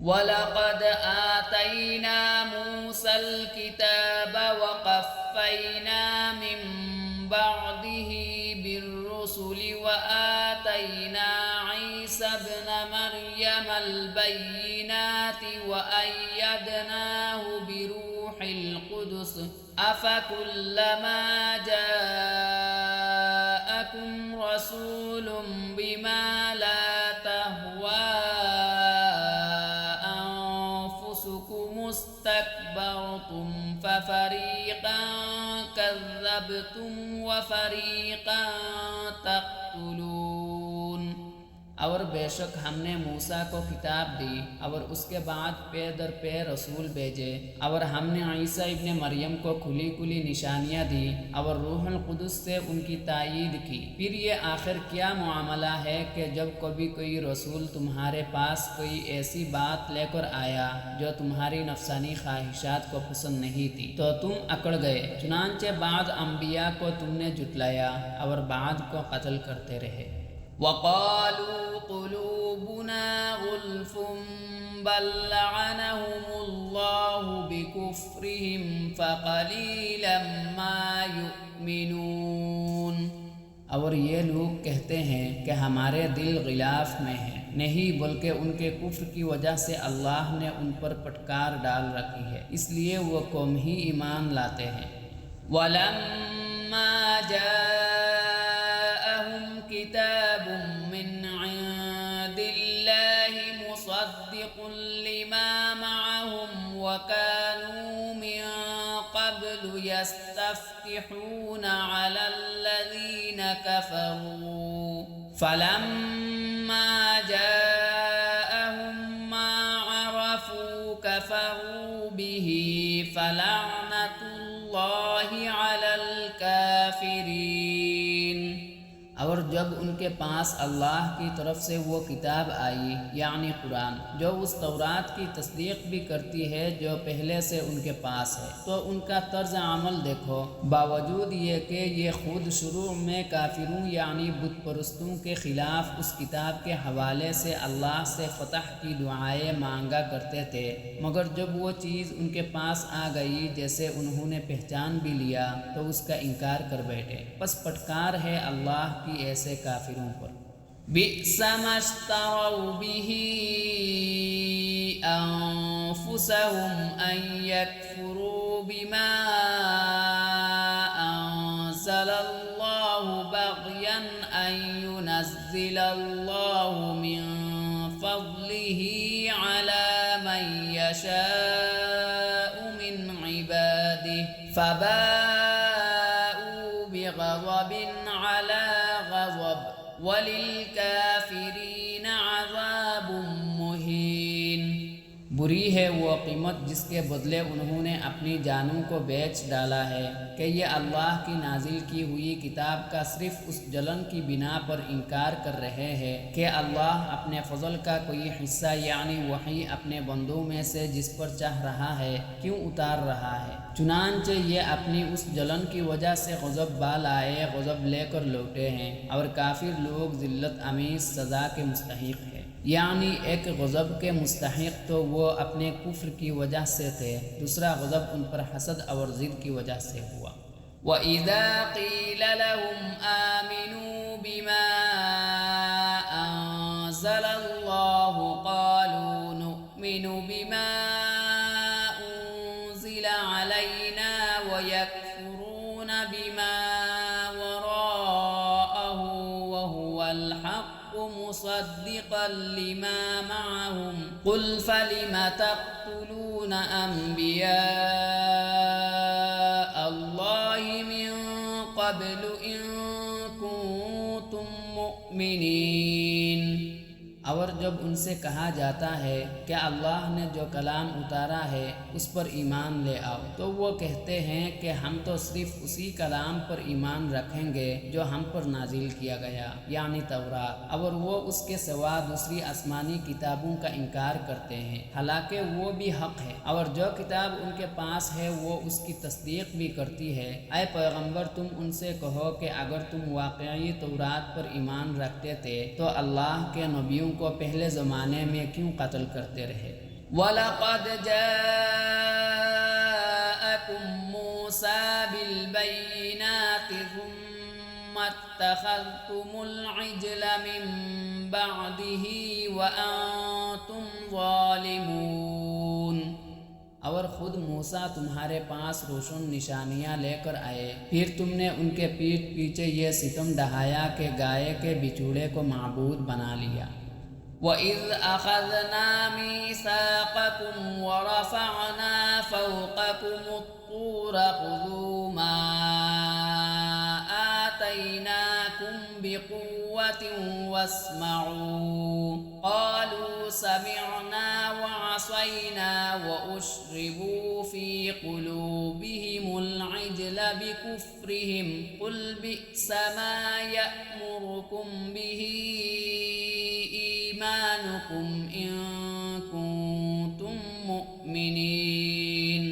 وَلَقَدْ آتَيْنَا مُوسَى الْكِتَابَ وَقَفَّيْنَا مِن بَعْدِهِ بِالرُّسُلِ وَآتَيْنَا عِيسَى ابْنَ مَرْيَمَ الْبَيِّنَاتِ وَأَيَّدْنَاهُ بِرُوحِ الْقُدُسِ أَفَكُلَّمَا جَاءَكُمْ رَسُولٌ بِمَا لَا تَهْوَىٰ اسْتَكْبَرْتُمْ فَفَرِيقًا كَذَّبْتُمْ وَفَرِيقًا تَقْتُلُونَ۔ اور بے شک ہم نے موسیٰ کو کتاب دی اور اس کے بعد پے در پے رسول بھیجے، اور ہم نے عیسیٰ ابن مریم کو کھلی کھلی نشانیاں دی اور روح القدس سے ان کی تائید کی۔ پھر یہ آخر کیا معاملہ ہے کہ جب کبھی کوئی رسول تمہارے پاس کوئی ایسی بات لے کر آیا جو تمہاری نفسانی خواہشات کو پسند نہیں تھی تو تم اکڑ گئے، چنانچہ بعض انبیاء کو تم نے جھٹلایا اور بعض کو قتل کرتے رہے۔ وَقَالُوا قُلُوبُنَا غُلْفٌ بَل لَّعَنَهُمُ اللَّهُ بِكُفْرِهِمْ فَقَلِيلًا مَّا يُؤْمِنُونَ۔ اور یہ لوگ کہتے ہیں کہ ہمارے دل غلاف میں ہیں، نہیں بلکہ ان کے کفر کی وجہ سے اللہ نے ان پر پٹکار ڈال رکھی ہے، اس لیے وہ قوم ہی ایمان لاتے ہیں۔ وَلَمَّا جَاءَهُمْ كِتَابٌ مِّنْ عِندِ اللَّهِ مُصَدِّقٌ لِّمَا مَعَهُمْ وَكَانُوا مِن قَبْلُ يَسْتَفْتِحُونَ عَلَى الَّذِينَ كَفَرُوا فَلَمَّا جَاءَهُم مَّا عَرَفُوا كَفَرُوا بِهِ فَلَعْنَةُ اللَّهِ عَلَى الْكَافِرِينَ۔ اور جب ان کے پاس اللہ کی طرف سے وہ کتاب آئی یعنی قرآن، جو اس تورات کی تصدیق بھی کرتی ہے جو پہلے سے ان کے پاس ہے، تو ان کا طرز عمل دیکھو، باوجود یہ کہ یہ خود شروع میں کافروں یعنی بت پرستوں کے خلاف اس کتاب کے حوالے سے اللہ سے فتح کی دعائیں مانگا کرتے تھے، مگر جب وہ چیز ان کے پاس آ گئی جیسے انہوں نے پہچان بھی لیا تو اس کا انکار کر بیٹھے، پس پٹکار ہے اللہ کی ایسے کافروں پر۔ بئس ما اشتروا به انفسهم ان يكفروا بما انزل الله بغيا ان ينزل الله من فضله على من يشاء من عباده فباءوا بغضب على غضب وَلِلْكَافِرِينَ عَذَابٌ مُّهِينٌ۔ بری ہے وہ قیمت جس کے بدلے انہوں نے اپنی جانوں کو بیچ ڈالا ہے کہ یہ اللہ کی نازل کی ہوئی کتاب کا صرف اس جلن کی بنا پر انکار کر رہے ہیں کہ اللہ اپنے فضل کا کوئی حصہ یعنی وحی اپنے بندوں میں سے جس پر چاہ رہا ہے کیوں اتار رہا ہے، چنانچہ یہ اپنی اس جلن کی وجہ سے غضب بالائے غضب لے کر لوٹے ہیں، اور کافر لوگ ذلت آمیز سزا کے مستحق ہیں، یعنی ایک غضب کے مستحق تو وہ اپنے کفر کی وجہ سے تھے، دوسرا غضب ان پر حسد اور ضد کی وجہ سے ہوا۔ وَإِذَا قِيلَ لَهُمْ آمِنُوا بِمَا أَنزَلَ اللَّهُ قَالُوا نُؤْمِنُ بِمَا أُنزِلَ عَلَيْنَا وَيَكْفُرُونَ بِمَا وَرَاءَهُ وَهُوَ الْحَقُّ مُصَدِّقًا لِمَا مَعَهُمْ قُلْ فَلِمَ تَقْتُلُونَ أَنبِيَاءَ اللَّهِ مِن قَبْلُ إِن كُنتُم مُّؤْمِنِينَ۔ اور جب ان سے کہا جاتا ہے کہ اللہ نے جو کلام اتارا ہے اس پر ایمان لے آؤ، تو وہ کہتے ہیں کہ ہم تو صرف اسی کلام پر ایمان رکھیں گے جو ہم پر نازل کیا گیا یعنی تورات، اور وہ اس کے سوا دوسری آسمانی کتابوں کا انکار کرتے ہیں، حالانکہ وہ بھی حق ہے، اور جو کتاب ان کے پاس ہے وہ اس کی تصدیق بھی کرتی ہے۔ اے پیغمبر تم ان سے کہو کہ اگر تم واقعی تورات پر ایمان رکھتے تھے تو اللہ کے نبیوں کو پہلے زمانے میں کیوں قتل کرتے رہے؟ وَلَقَدْ جَاءَكُم مُّوسَىٰ بِالْبَيِّنَاتِ ثُمَّ اتَّخَذْتُمُ الْعِجْلَ مِن بَعْدِهِ وَأَنتُمْ ظَالِمُونَ۔ اور خود موسیٰ تمہارے پاس روشن نشانیاں لے کر آئے، پھر تم نے ان کے پیٹھ پیچھے یہ ستم ڈھایا کہ گائے کے بچوڑے کو معبود بنا لیا۔ وَإِذْ أَخَذْنَا مِيثَاقَكُمْ وَرَفَعْنَا فَوْقَكُمُ الطُّورَ خُذُوا مَا آتَيْنَاكُمْ بِقُوَّةٍ وَاسْمَعُوا قَالُوا سَمِعْنَا وَعَصَيْنَا وَأُشْرِبُوا فِي قُلُوبِهِمُ الْعِجْلَ بِكُفْرِهِمْ قُلْ بِئْسَ مَا يَأْمُرُكُمْ بِهِ ایمانکم ان کنتم مؤمنین۔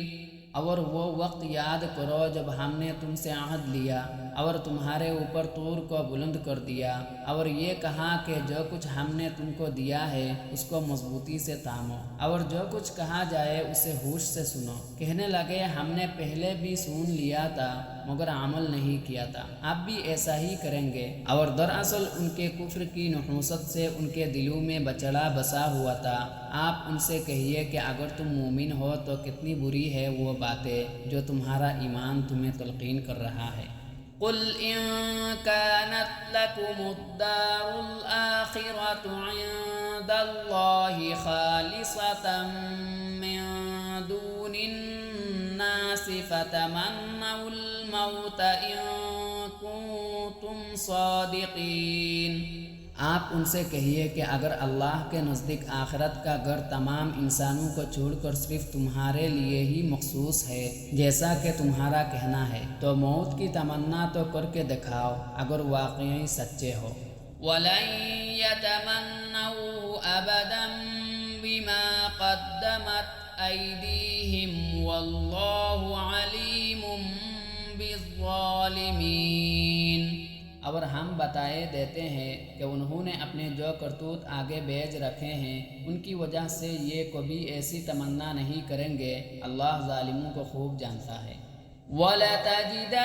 اور وہ وقت یاد کرو جب ہم نے تم سے عہد لیا اور تمہارے اوپر طور کو بلند کر دیا، اور یہ کہا کہ جو کچھ ہم نے تم کو دیا ہے اس کو مضبوطی سے تھامو، اور جو کچھ کہا جائے اسے ہوش سے سنو۔ کہنے لگے ہم نے پہلے بھی سن لیا تھا مگر عمل نہیں کیا تھا، آپ بھی ایسا ہی کریں گے۔ اور دراصل ان کے کفر کی نحوست سے ان کے دلوں میں بچڑا بسا ہوا تھا۔ آپ ان سے کہیے کہ اگر تم مومن ہو تو کتنی بری ہے وہ باتیں جو تمہارا ایمان تمہیں تلقین کر رہا ہے۔ قل ان كانت لكم الدار الآخرة عند الله خالصة من دون الناس فتمنوا الموت ان كنتم صادقین۔ آپ ان سے کہیے کہ اگر اللہ کے نزدیک آخرت کا گھر تمام انسانوں کو چھوڑ کر صرف تمہارے لیے ہی مخصوص ہے جیسا کہ تمہارا کہنا ہے تو موت کی تمنا تو کر کے دکھاؤ اگر واقعی سچے ہو۔ وَلَن يَتَمَنَّوْهُ أَبَدًا بِمَا قَدَّمَتْ أَيْدِيهِمْ وَاللَّهُ عَلِيمٌ بِالظَّالِمِينَ۔ اور ہم بتائے دیتے ہیں کہ انہوں نے اپنے جو کرتوت آگے بھیج رکھے ہیں ان کی وجہ سے یہ کبھی ایسی تمنا نہیں کریں گے، اللہ ظالموں کو خوب جانتا ہے۔ وَلَتَجِدَنَّهُمْ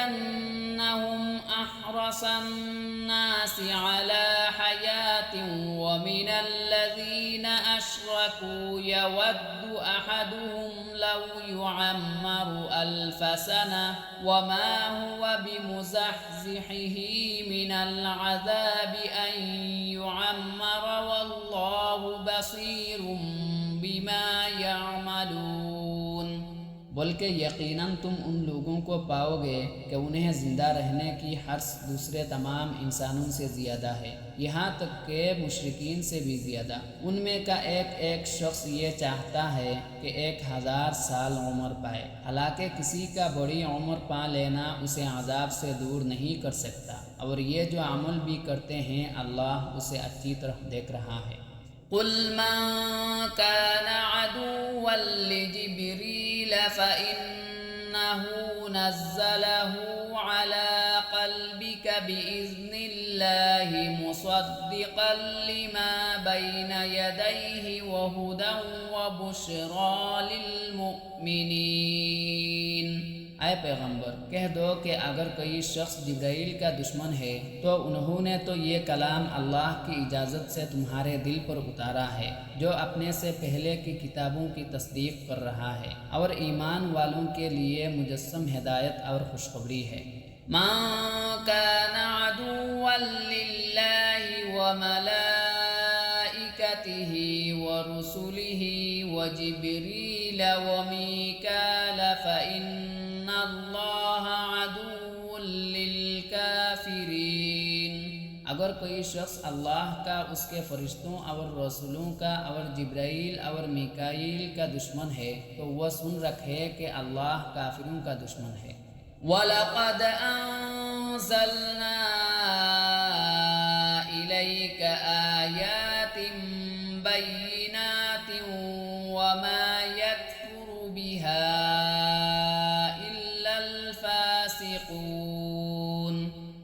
أَحْرَصَ النَّاسِ عَلَى حَيَاةٍ وَمِنَ الَّذِينَ أَشْرَكُوا يَوَدُّ أَحَدُهُمْ لَوْ يُعَمَّرُ أَلْفَ سَنَةٍ وَمَا هُوَ بِمُزَحْزِحِهِ مِنَ الْعَذَابِ أَن يُعَمَّرَ وَاللَّهُ بَصِيرٌ بِمَا يَعْمَلُونَ۔ بلکہ یقیناً تم ان لوگوں کو پاؤ گے کہ انہیں زندہ رہنے کی حرص دوسرے تمام انسانوں سے زیادہ ہے، یہاں تک کہ مشرکین سے بھی زیادہ۔ ان میں کا ایک ایک شخص یہ چاہتا ہے کہ 1000 سال عمر پائے، حالانکہ کسی کا بڑی عمر پا لینا اسے عذاب سے دور نہیں کر سکتا، اور یہ جو عمل بھی کرتے ہیں اللہ اسے اچھی طرح دیکھ رہا ہے۔ قل من كان عدوا لجبريل فإنه نزله على قلبك بإذن الله مصدقا لما بين يديه وهدى وبشرى للمؤمنين۔ اے پیغمبر کہہ دو کہ اگر کوئی شخص جبرائیل کا دشمن ہے تو انہوں نے تو یہ کلام اللہ کی اجازت سے تمہارے دل پر اتارا ہے جو اپنے سے پہلے کی کتابوں کی تصدیق کر رہا ہے، اور ایمان والوں کے لیے مجسم ہدایت اور خوشخبری ہے۔ من كان عدوا لله وملائكته ورسله وجبريل وميكال فإن اللہ عدو للکافرین۔ اگر کوئی شخص اللہ کا، اس کے فرشتوں اور رسولوں کا اور جبرائیل اور میکائیل کا دشمن ہے تو وہ سن رکھے کہ اللہ کافروں کا دشمن ہے۔ وَلَقَدْ أَنزَلْنَا إِلَيْكَ آيَاتٍ بَيِّنَاتٍ وَمَا يَكْفُرُ بِهَا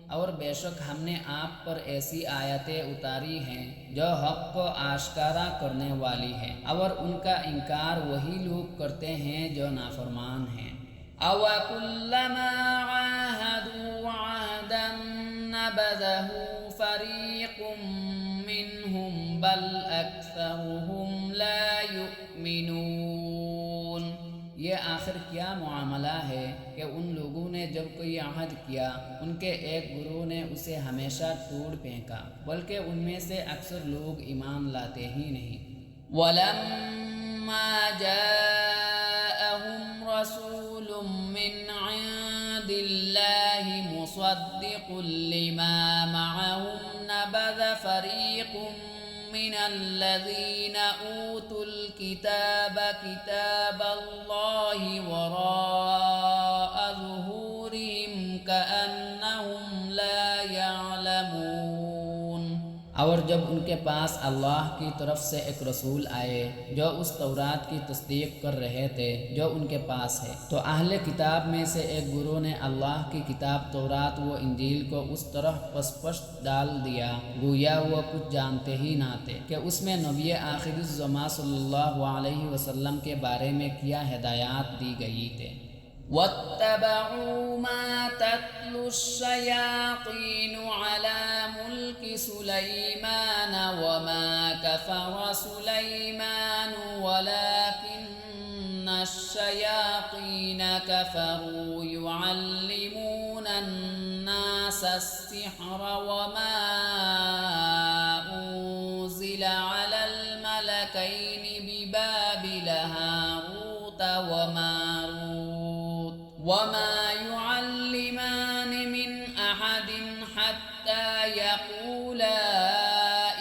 اور بے شک ہم نے آپ پر ایسی آیتیں اتاری ہیں جو حق کو آشکارا کرنے والی ہیں، اور ان کا انکار وہی لوگ کرتے ہیں جو نافرمان ہیں۔ أَوَكُلَّمَا عَاهَدُوا عَهْدًا نَبَذَهُ فَرِيقٌ مِّنْهُمْ بَلْ أَكْثَرُهُمْ لَا يُؤْمِنُونَ۔ یہ آخر کیا معاملہ ہے کہ ان لوگوں نے جب کوئی عہد کیا ان کے ایک گروہ نے اسے ہمیشہ توڑ پھینکا، بلکہ ان میں سے اکثر لوگ ایمان لاتے ہی نہیں۔ وَلَمَّا جَاءَهُمْ رَسُولٌ مِّنْ عِندِ اللَّهِ مُصَدِّقٌ لِّمَا مَعَهُمْ نَبَذَ فَرِيقٌ مِّنَ الَّذِينَ أُوتُوا الْكِتَابَ كِتَابَ اللَّهِ وَرَاءَ ظُهُورِهِمْ كَأَنَّهُمْ لَا يَعْلَمُونَ۔ اور جب ان کے پاس اللہ کی طرف سے ایک رسول آئے جو اس تورات کی تصدیق کر رہے تھے جو ان کے پاس ہے، تو اہل کتاب میں سے ایک گروہ نے اللہ کی کتاب تورات و انجیل کو اس طرح پس پشت ڈال دیا گویا وہ کچھ جانتے ہی نہ تھے کہ اس میں نبی آخر الزماں صلی اللہ علیہ وسلم کے بارے میں کیا ہدایات دی گئی تھے۔ وَاتَّبَعُوا مَا تَتْلُو الشَّيَاطِينُ عَلَى مُلْكِ سُلَيْمَانَ وَمَا كَفَرَ سُلَيْمَانُ وَلَكِنَّ الشَّيَاطِينَ كَفَرُوا يُعَلِّمُونَ النَّاسَ السِّحْرَ وَمَا أُنزِلَ عَلَى الْمَلَكَيْنِ بِبَابِلَ هَارُوتَ وَمَارُوتَ وَمَا يُعَلِّمَانِ مِنْ أَحَدٍ حَتَّى يَقُولَا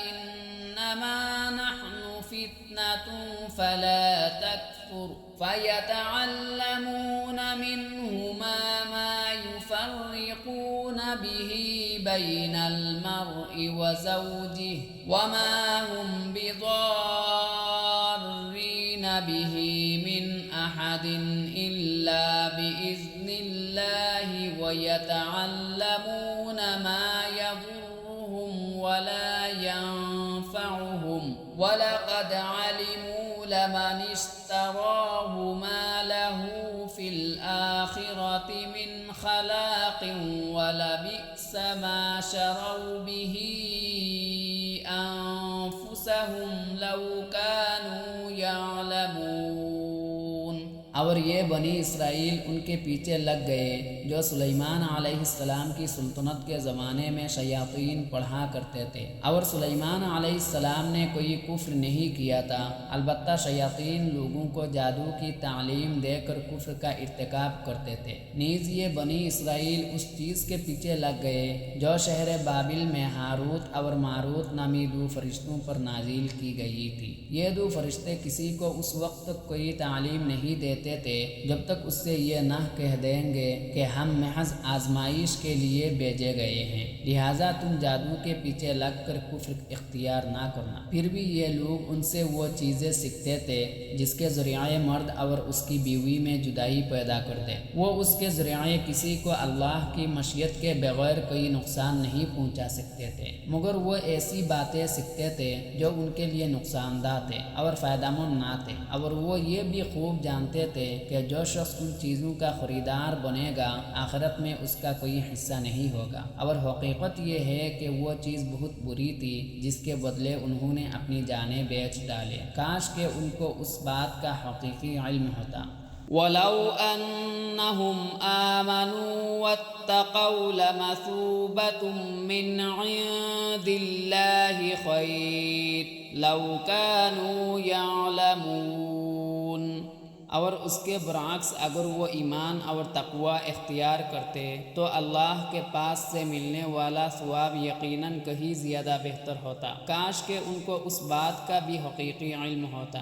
إِنَّمَا نَحْنُ فِتْنَةٌ فَلَا تَكْفُرْ فَيَتَعَلَّمُونَ مِنْهُمَا مَا يُفَرِّقُونَ بِهِ بَيْنَ الْمَرْءِ وَزَوْجِهِ وَمَا هُمْ بِضَارِّينَ بِهِ مِنْ أَحَدٍ إِلَّا بِإِذْنِ اللَّهِ وَيَتَعَلَّمُونَ مَا يَضُرُّهُمْ وَلَا يَنفَعُهُمْ وَلَقَدْ عَلِمُوا لَمَنِ اشْتَرَاهُ مَا لَهُ فِي الْآخِرَةِ مِنْ خَلَاقٍ وَلَبِئْسَ مَا شَرَوْا بِهِ أَنفُسَهُمْ لَوْ كَانُوا يَعْلَمُونَ۔ اور یہ بنی اسرائیل ان کے پیچھے لگ گئے جو سلیمان علیہ السلام کی سلطنت کے زمانے میں شیاطین پڑھا کرتے تھے، اور سلیمان علیہ السلام نے کوئی کفر نہیں کیا تھا، البتہ شیاطین لوگوں کو جادو کی تعلیم دے کر کفر کا ارتکاب کرتے تھے۔ نیز یہ بنی اسرائیل اس چیز کے پیچھے لگ گئے جو شہر بابل میں ہاروت اور ماروت نامی دو فرشتوں پر نازل کی گئی تھی۔ یہ دو فرشتے کسی کو اس وقت تک کوئی تعلیم نہیں دیتے تھے جب تک اس سے یہ نہ کہہ دیں گے کہ ہم محض آزمائش کے لیے بھیجے گئے ہیں، لہٰذا تم جادو کے پیچھے لگ کر کفر اختیار نہ کرنا۔ پھر بھی یہ لوگ ان سے وہ چیزیں سیکھتے تھے جس کے ذریعے مرد اور اس کی بیوی میں جدائی پیدا کر دے، وہ اس کے ذریعے کسی کو اللہ کی مشیت کے بغیر کوئی نقصان نہیں پہنچا سکتے تھے، مگر وہ ایسی باتیں سیکھتے تھے جو ان کے لیے نقصان دہ تھے اور فائدہ مند نہ تھے، اور وہ یہ بھی خوب جانتے تھے کہ جو شخص ان چیزوں کا خریدار بنے گا آخرت میں اس کا کوئی حصہ نہیں ہوگا، اور حقیقت یہ ہے کہ وہ چیز بہت بری تھی جس کے بدلے انہوں نے اپنی جانیں بیچ ڈالے، کاش کہ ان کو اس بات کا حقیقی علم ہوتا۔ وَلَوْ أَنَّهُمْ آمَنُوا وَاتَّقَوْا لَمَثُوبَةٌ مِّنْ عِندِ اللَّهِ خَيْرٌ لَوْ كَانُوا يَعْلَمُونَ۔ اور اس کے برعکس اگر وہ ایمان اور تقوی اختیار کرتے تو اللہ کے پاس سے ملنے والا ثواب یقیناً کہیں زیادہ بہتر ہوتا، کاش کہ ان کو اس بات کا بھی حقیقی علم ہوتا۔